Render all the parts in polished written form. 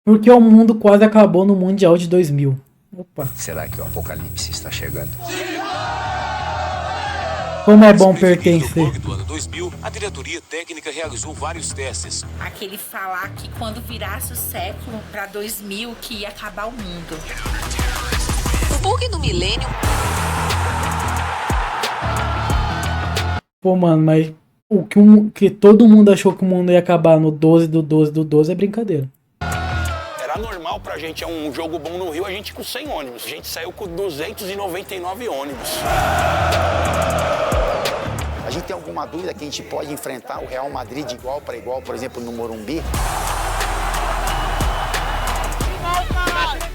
Porque o mundo quase acabou no Mundial de 2000. Opa. Será que o apocalipse está chegando? Como é bom pertencer. No do ano 2000, a diretoria técnica realizou vários testes. Aquele falar que quando virasse o século para 2000 que ia acabar o mundo. O bug do milênio. Pô, mano, mas o que todo mundo achou que o mundo ia acabar no 12 do 12 do 12 é brincadeira. Era normal pra gente, é um jogo bom no Rio, a gente com 100 ônibus. A gente saiu com 299 ônibus. A gente tem alguma dúvida que a gente pode enfrentar o Real Madrid de igual para igual, por exemplo, no Morumbi?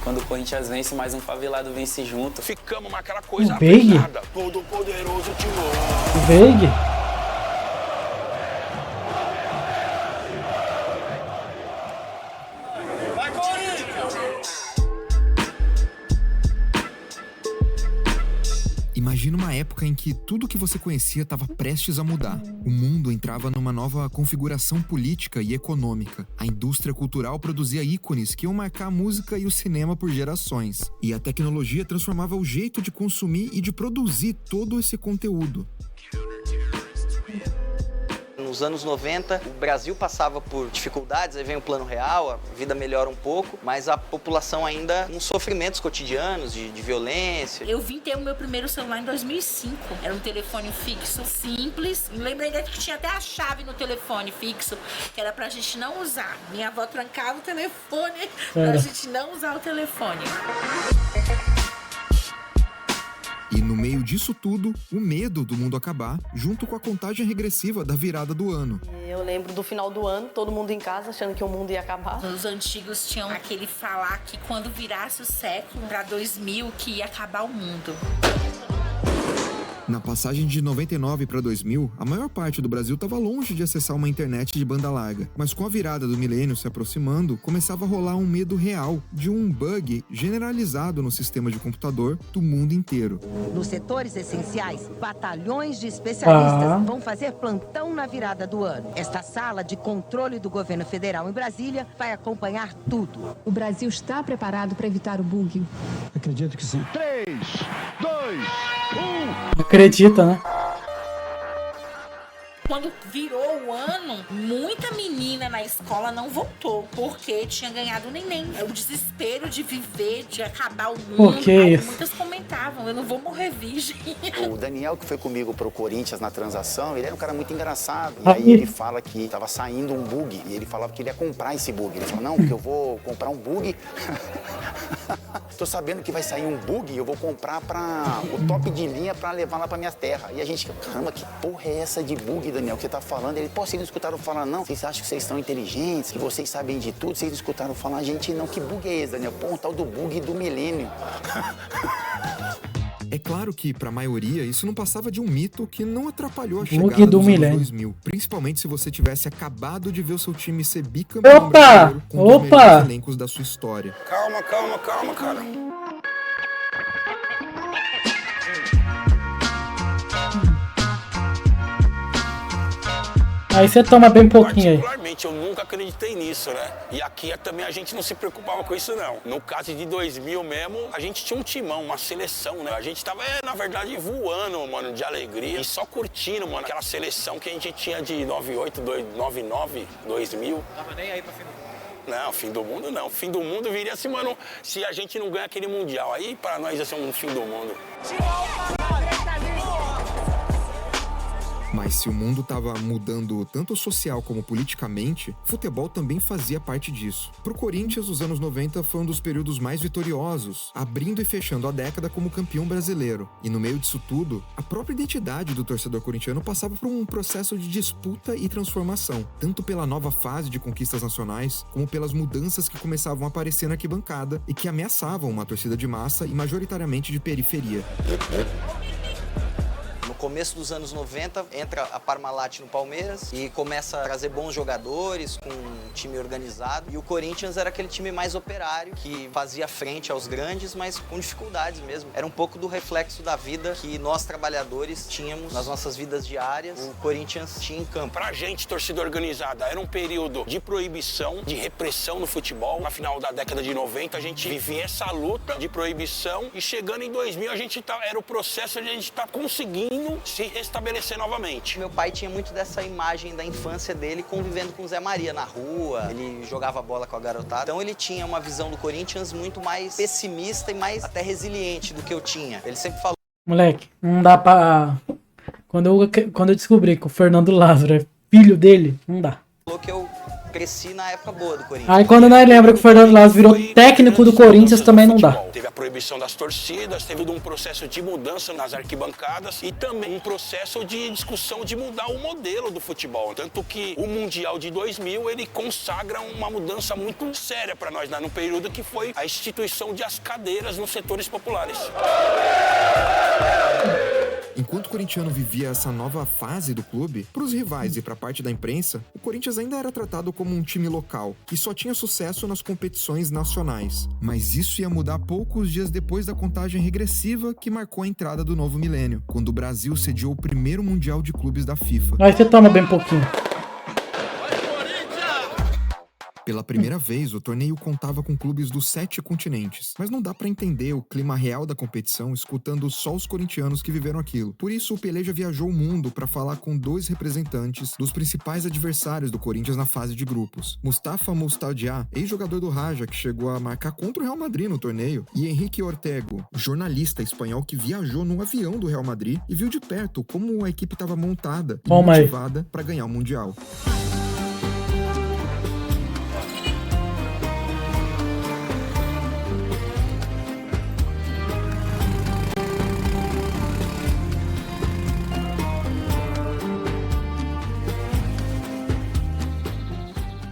Quando o Corinthians vence, mais um favelado vence junto. Ficamos naquela coisa Veig? pesada. Todo poderoso Timão. Veig? Imagina uma época em que tudo que você conhecia estava prestes a mudar. O mundo entrava numa nova configuração política e econômica. A indústria cultural produzia ícones que iam marcar a música e o cinema por gerações. E a tecnologia transformava o jeito de consumir e de produzir todo esse conteúdo. Nos anos 90, o Brasil passava por dificuldades, aí vem o Plano Real, a vida melhora um pouco, mas a população ainda com sofrimentos cotidianos, de violência. Eu vim ter o meu primeiro celular em 2005. Era um telefone fixo, simples. Me lembro ainda que tinha até a chave no telefone fixo, que era pra gente não usar. Minha avó trancava o telefone pra gente não usar o telefone. E no meio disso tudo, o medo do mundo acabar, junto com a contagem regressiva da virada do ano. Eu lembro do final do ano, todo mundo em casa achando que o mundo ia acabar. Os antigos tinham aquele falar que quando virasse o século para 2000 que ia acabar o mundo. Na passagem de 99 para 2000, a maior parte do Brasil estava longe de acessar uma internet de banda larga. Mas com a virada do milênio se aproximando, começava a rolar um medo real de um bug generalizado no sistema de computador do mundo inteiro. Nos setores essenciais, batalhões de especialistas vão fazer plantão na virada do ano. Esta sala de controle do governo federal em Brasília vai acompanhar tudo. O Brasil está preparado para evitar o bug? Acredito que sim. 3, 2, 1... Acredita, né? Quando virou o ano, muita menina na escola não voltou, porque tinha ganhado o neném. É o desespero de viver, de acabar o mundo. Por que isso? Muitas comentavam, eu não vou morrer virgem. O Daniel, que foi comigo pro Corinthians na transação, ele era um cara muito engraçado. E aí ele fala que tava saindo um bug, e ele falava que ele ia comprar esse bug. Ele falou, não, porque eu vou comprar um bug. Tô sabendo que vai sair um bug e eu vou comprar o top de linha pra levar lá pra minha terra. E a gente, caramba, que porra é essa de bug, Daniel, que você tá falando? Ele, pô, vocês não escutaram falar, não? Vocês acham que vocês são inteligentes, que vocês sabem de tudo? Vocês não escutaram falar? A gente não, que bug é esse, Daniel? Pô, um tal do bug do milênio. É claro que, para a maioria, isso não passava de um mito que não atrapalhou a chegada Bug do dos milênio. anos 2000. Principalmente se você tivesse acabado de ver o seu time ser bicampeão Opa! brasileiro com um dos Opa! melhores elencos da sua história. Calma, cara. Aí você toma bem pouquinho aí. Particularmente, eu nunca acreditei nisso, né? E aqui também a gente não se preocupava com isso, não. No caso de 2000 mesmo, a gente tinha um timão, uma seleção, né? A gente tava, na verdade, voando, mano, de alegria e só curtindo, mano, aquela seleção que a gente tinha de 98, 99, 2000. Não tava nem aí pra fim do mundo. Não, fim do mundo não. Fim do mundo viria assim, mano, se a gente não ganha aquele mundial. Aí, pra nós, ia ser um fim do mundo. Mas se o mundo estava mudando tanto social como politicamente, futebol também fazia parte disso. Pro Corinthians, os anos 90 foi um dos períodos mais vitoriosos, abrindo e fechando a década como campeão brasileiro. E no meio disso tudo, a própria identidade do torcedor corintiano passava por um processo de disputa e transformação, tanto pela nova fase de conquistas nacionais, como pelas mudanças que começavam a aparecer na arquibancada e que ameaçavam uma torcida de massa e majoritariamente de periferia. No começo dos anos 90, entra a Parmalat no Palmeiras e começa a trazer bons jogadores, com um time organizado. E o Corinthians era aquele time mais operário, que fazia frente aos grandes, mas com dificuldades mesmo. Era um pouco do reflexo da vida que nós, trabalhadores, tínhamos nas nossas vidas diárias, o Corinthians tinha em campo. Pra gente, torcida organizada, era um período de proibição, de repressão no futebol. Na final da década de 90, a gente vivia essa luta de proibição e chegando em 2000, era o processo de a gente estar conseguindo se restabelecer novamente. Meu pai tinha muito dessa imagem da infância dele convivendo com o Zé Maria na rua, ele jogava bola com a garotada. Então ele tinha uma visão do Corinthians muito mais pessimista e mais até resiliente do que eu tinha. Ele sempre falou... Moleque, não dá pra... Quando eu descobri que o Fernando Lázaro é filho dele, não dá. Que eu cresci na época boa do Corinthians. Aí quando nós lembra que o Fernando Lázaro virou técnico do Corinthians, também não dá. Teve a proibição das torcidas, teve um processo de mudança nas arquibancadas e também um processo de discussão de mudar o modelo do futebol. Tanto que o Mundial de 2000, ele consagra uma mudança muito séria para nós, né? No período que foi a instituição de as cadeiras nos setores populares. Enquanto o corintiano vivia essa nova fase do clube, para os rivais e para parte da imprensa, o Corinthians ainda era tratado como um time local, que só tinha sucesso nas competições nacionais. Mas isso ia mudar poucos dias depois da contagem regressiva que marcou a entrada do novo milênio, quando o Brasil sediou o primeiro Mundial de Clubes da FIFA. Aí você toma bem pouquinho. Pela primeira vez, o torneio contava com clubes dos 7 continentes, mas não dá pra entender o clima real da competição escutando só os corintianos que viveram aquilo. Por isso, o Pelé já viajou o mundo pra falar com 2 representantes dos principais adversários do Corinthians na fase de grupos. Mustafa Mustadiá, ex-jogador do Raja, que chegou a marcar contra o Real Madrid no torneio, e Henrique Ortego, jornalista espanhol que viajou num avião do Real Madrid e viu de perto como a equipe estava montada e motivada pra ganhar o Mundial.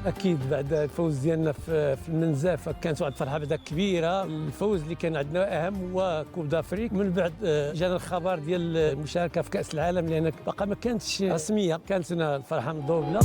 اكيد بعد الفوز ديالنا في المنزه كانت واحد الفرحه بعدا كبيره. الفوز اللي كان عندنا اهم هو كوب دافريك. من بعد جانا الخبر ديال المشاركه في كاس العالم لان باقا ما كانتش رسميه، كانت هنا الفرحه مضوبله.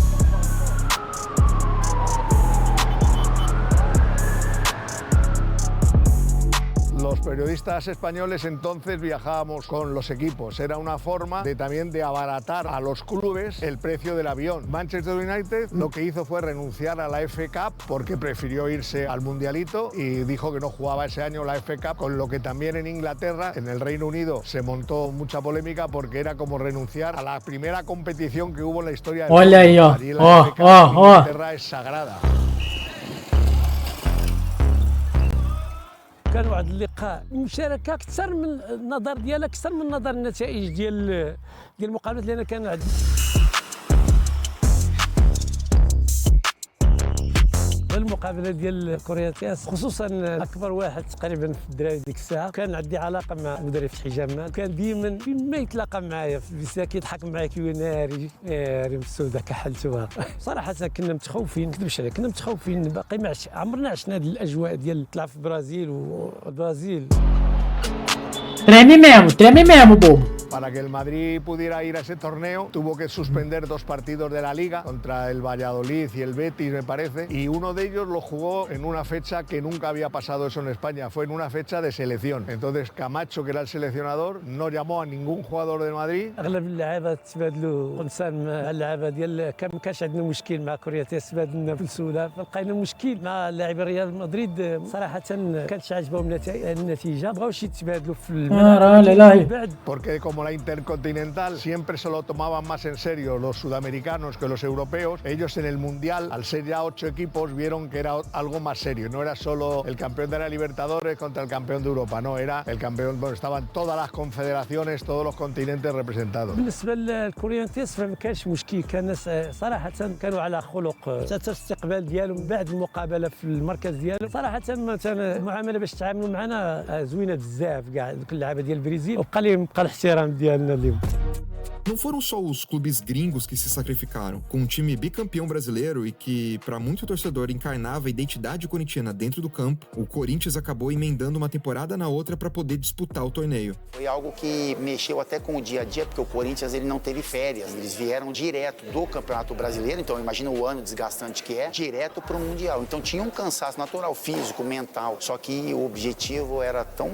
Los periodistas españoles entonces viajábamos con los equipos. Era una forma de también de abaratar a los clubes el precio del avión. Manchester United lo que hizo fue renunciar a la FA Cup porque prefirió irse al Mundialito y dijo que no jugaba ese año la FA Cup, con lo que también en Inglaterra, en el Reino Unido, se montó mucha polémica porque era como renunciar a la primera competición que hubo en la historia del Olha aí, ó. Inglaterra es sagrada. كان واحد اللقاء المشاركه اكثر من النظر ديالها، اكثر من نظر النتائج ديال المقابلات اللي انا كان عندي. المقابله ديال كورياتياس خصوصا اكبر واحد تقريبا في الدراري ديك الساعه، كان عندي علاقه مع مدرب فتحي جمال، كان ديما فين يتلاقى معايا في البيسا يضحك معايا كي ناري مسوده كحلتوها. صراحه كنا متخوفين، ما نكذبش عليك، كنا متخوفين، باقي ما عمرنا عشنا هذه الاجواء ديال تلعب في البرازيل والبرازيل. Treme mesmo, bobo. Para que el Madrid pudiera ir a ese torneo, tuvo que suspender 2 partidos de la Liga contra el Valladolid y el Betis, me parece, y uno de ellos lo jugó en una fecha que nunca había pasado eso en España, fue en una fecha de selección. Entonces Camacho, que era el seleccionador, no llamó a ningún jugador de Madrid. اغلب اللعابه تبادلوا قمصان مع اللعابه ديال ما كانش عندنا مشكل مع كورياتيس، تبادلنا في السوله، فلقينا مشكل مع لاعبي ريال مدريد. صراحه كانتش عاجبهم النتيجه، بغاوش يتبادلوا في الملعب. Porque como la Intercontinental siempre se lo tomaban más en serio los sudamericanos que los europeos, ellos en el Mundial, al ser ya 8 equipos, vieron que era algo más serio. No era solo el campeón de la Libertadores contra el campeón de Europa, no, era el campeón, bueno, estaban todas las confederaciones, todos los continentes representados. بالنسبه للكوريانتيس فما كانش مشكل، كان صراحه كانوا على خلق، حتى الاستقبال ديالهم بعد المقابله في المركز ديالهم صراحه المعامله باش تعاملوا معنا زوينه بزاف. كاع اللعابه ديال البرازيل وبقى الاحترام ديالنا اليوم. Não foram só os clubes gringos que se sacrificaram. Com um time bicampeão brasileiro e que, para muito torcedor, encarnava a identidade corintiana dentro do campo, o Corinthians acabou emendando uma temporada na outra para poder disputar o torneio. Foi algo que mexeu até com o dia a dia, porque o Corinthians ele não teve férias. Eles vieram direto do Campeonato Brasileiro, então imagina o ano desgastante que é, direto para o Mundial. Então tinha um cansaço natural, físico, mental. Só que o objetivo era tão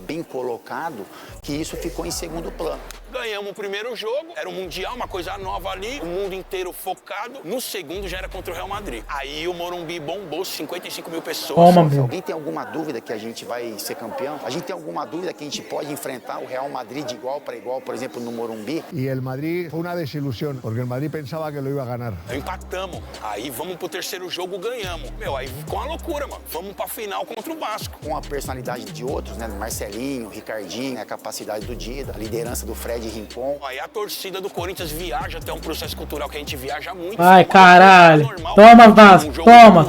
bem colocado que isso ficou em segundo plano. Ganhamos o primeiro jogo, era um Mundial, uma coisa nova ali, o mundo inteiro focado. No segundo já era contra o Real Madrid. Aí o Morumbi bombou, 55 mil pessoas. Alguém tem alguma dúvida que a gente vai ser campeão? A gente tem alguma dúvida que a gente pode enfrentar o Real Madrid de igual para igual, por exemplo, no Morumbi? E o Madrid foi uma desilusão, porque o Madrid pensava que lo ia ganhar. Empatamos, aí vamos pro terceiro jogo, ganhamos. Aí ficou uma loucura, mano. Vamos pra final contra o Vasco. Com a personalidade de outros, né? Marcelinho, Ricardinho, a capacidade do Dida, a liderança do Fred Rincon. Aí a torcida do Corinthians viaja até um processo cultural que a gente viaja muito. Ai, caralho. Toma, Vasco.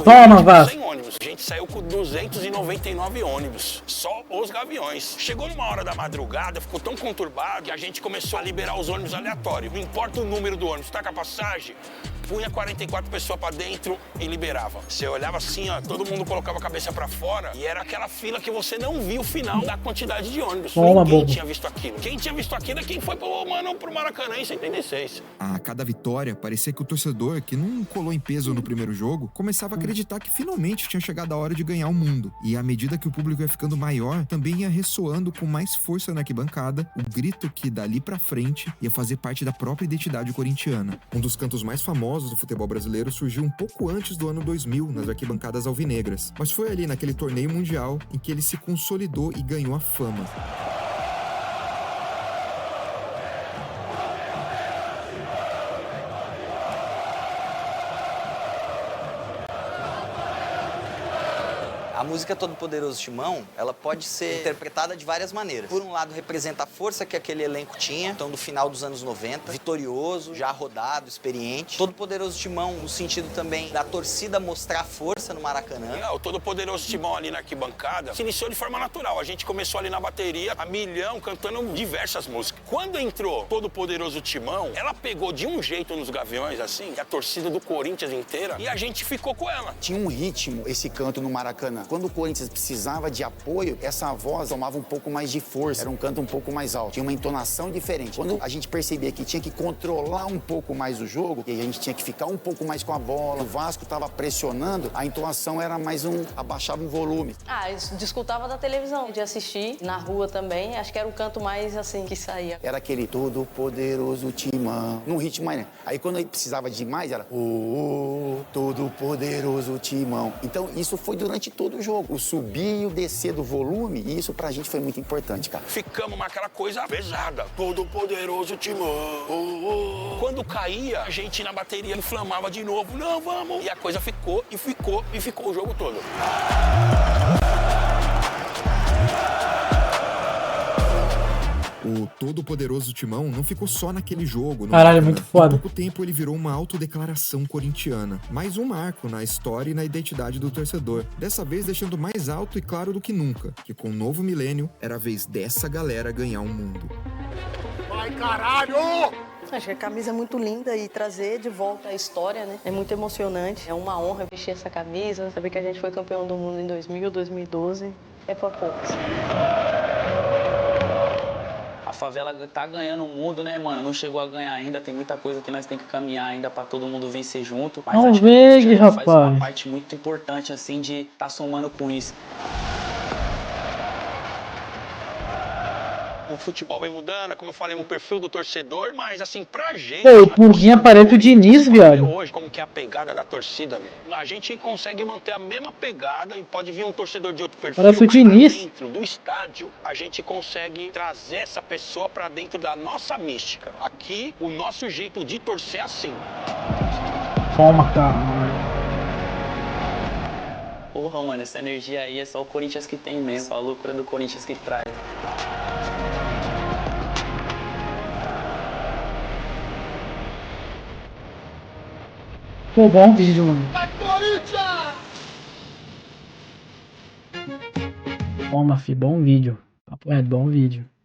Toma, Vasco. Sem ônibus. A gente saiu com 299 ônibus. Só os Gaviões. Chegou numa hora da madrugada, ficou tão conturbado que a gente começou a liberar os ônibus aleatórios. Não importa o número do ônibus, tá com a passagem, punha 44 pessoas pra dentro e liberava. Você olhava assim, ó, todo mundo colocava a cabeça pra fora e era aquela fila que você não via o final da quantidade de ônibus. Ninguém tinha visto aquilo. Quem tinha visto aquilo é quem foi pro Maracanã em 76. A cada vitória, parecia que o torcedor, que não colou em peso no primeiro jogo, começava a acreditar que finalmente tinha chegado a hora de ganhar o mundo. E à medida que o público ia ficando maior, também ia ressoando com mais força na arquibancada o grito que dali pra frente ia fazer parte da própria identidade corintiana. Um dos cantos mais famosos do futebol brasileiro surgiu um pouco antes do ano 2000, nas arquibancadas alvinegras. Mas foi ali naquele torneio mundial em que ele se consolidou e ganhou a fama. A música Todo Poderoso Timão, ela pode ser interpretada de várias maneiras. Por um lado, representa a força que aquele elenco tinha, então do final dos anos 90, vitorioso, já rodado, experiente. Todo Poderoso Timão, no sentido também da torcida mostrar força no Maracanã. O Todo Poderoso Timão ali na arquibancada se iniciou de forma natural. A gente começou ali na bateria, a milhão, cantando diversas músicas. Quando entrou Todo Poderoso Timão, ela pegou de um jeito nos Gaviões, assim, a torcida do Corinthians inteira, e a gente ficou com ela. Tinha um ritmo esse canto no Maracanã. Quando o Corinthians precisava de apoio, essa voz tomava um pouco mais de força, era um canto um pouco mais alto, tinha uma entonação diferente. Quando a gente percebia que tinha que controlar um pouco mais o jogo, e a gente tinha que ficar um pouco mais com a bola, o Vasco estava pressionando, a entonação era mais abaixava o volume. Eu discutava da televisão, de assistir, na rua também, acho que era o canto mais assim que saía. Era aquele Todo Poderoso Timão, num ritmo mais, né? Aí quando precisava de mais, era Todo Poderoso Timão. Então isso foi durante todo o jogo. O subir e o descer do volume, e isso pra gente foi muito importante, cara. Ficamos naquela coisa pesada. Todo Poderoso Timão. Quando caía, a gente na bateria inflamava de novo. Não, vamos. E a coisa ficou o jogo todo. O Todo-Poderoso Timão não ficou só naquele jogo. Caralho, é muito foda. Em pouco tempo ele virou uma autodeclaração corintiana. Mais um marco na história e na identidade do torcedor. Dessa vez deixando mais alto e claro do que nunca, que com o novo milênio era a vez dessa galera ganhar um mundo. Vai, caralho! Acho que a camisa é muito linda e trazer de volta a história, né? É muito emocionante. É uma honra vestir essa camisa, saber que a gente foi campeão do mundo em 2000, 2012. É pra poucos. A favela tá ganhando o mundo, né, mano? Não chegou a ganhar ainda, tem muita coisa que nós tem que caminhar ainda pra todo mundo vencer junto. Mas não acho vejo, que rapaz. faz uma parte muito importante, assim, de tá somando com isso. O futebol vem mudando, como eu falei, o perfil do torcedor, mas assim, pra gente... Pô, o Pulguinha parece o Diniz, viado. Hoje, como que é a pegada da torcida, a gente consegue manter a mesma pegada e pode vir um torcedor de outro perfil. Parece o Diniz. Dentro do estádio, a gente consegue trazer essa pessoa pra dentro da nossa mística. Aqui, o nosso jeito de torcer é assim. Toma, cara. Porra, mano, essa energia aí é só o Corinthians que tem mesmo, só a loucura do Corinthians que traz. Pô, bom vídeo, mano. Vai, Corinthians! Toma, fi, bom vídeo. Papo reto, bom vídeo.